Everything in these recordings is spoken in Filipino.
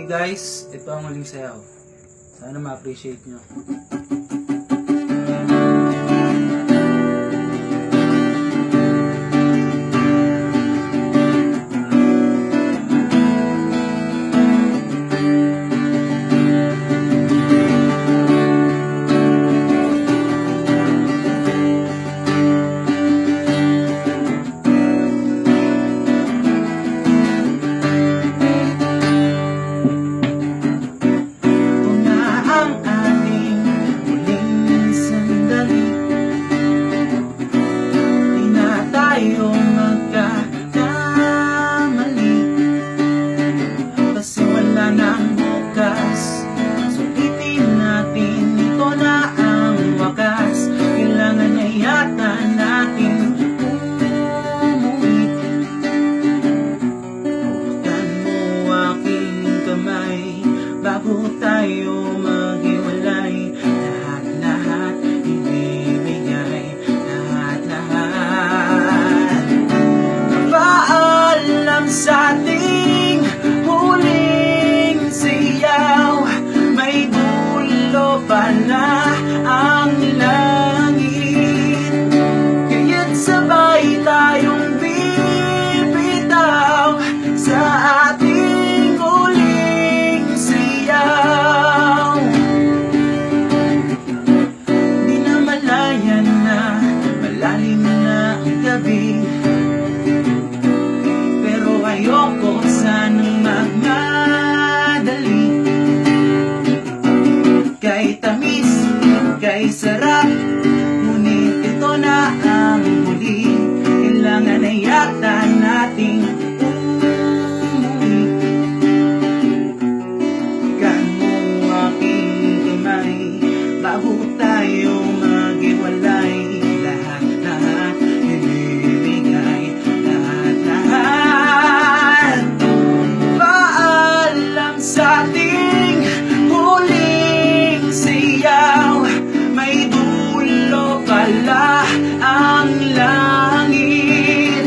Okay guys, ito ang huling sayaw. Sana ma-appreciate nyo. Bago tayo maghiwalay, lahat-lahat ibibigay, lahat-lahat. Paalam sa ating huling siyaw, may dulo pala ang langit, kaya't sabay tayong bibitaw sa ating pero ayoko sanang magmadali. Kay tamis, kay sarap, ngunit ito na ang huli. Kailangan na yata nating umuwi. Ikan mo aking kamay bago tayo maghiwalay. Lahat-lahat ibibigay, lahat-lahat. Paalam sa ating huling siyaw, may dulo pala ang langit,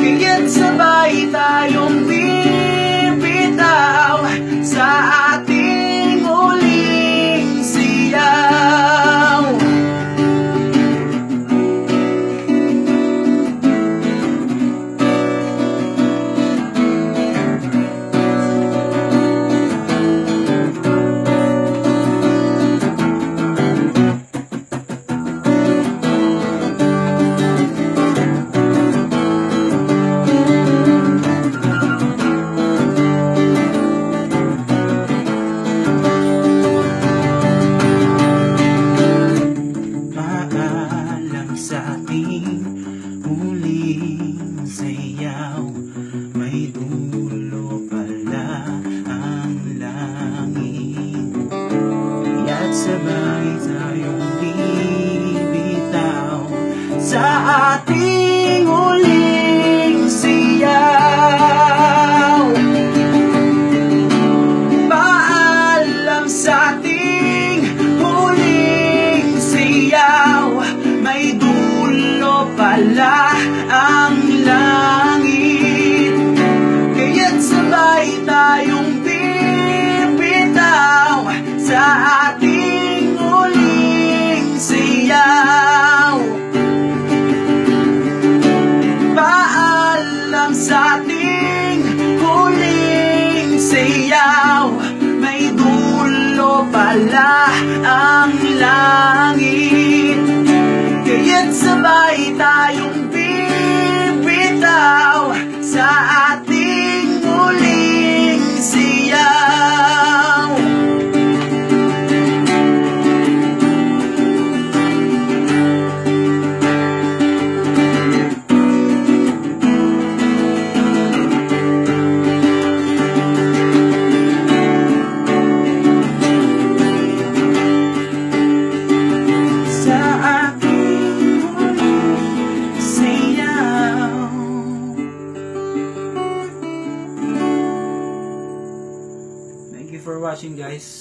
kaya't sabay tayong bibitaw sa ating huling siyaw. Sa ating huling sayaw, may dulo pala ang langit, kaya't sabay tayong bibitaw sa ating huling siyaw. Paalam sa ating huling siyaw, may dulo pala ang langit, kaya't sabay tayong bibitaw sa ating huling siyaw. Paalam sa ating huling siyaw, may dulo pala ang langit, kaya't sabay tayong bibitaw sa ating huling siyaw. Thank you for watching guys.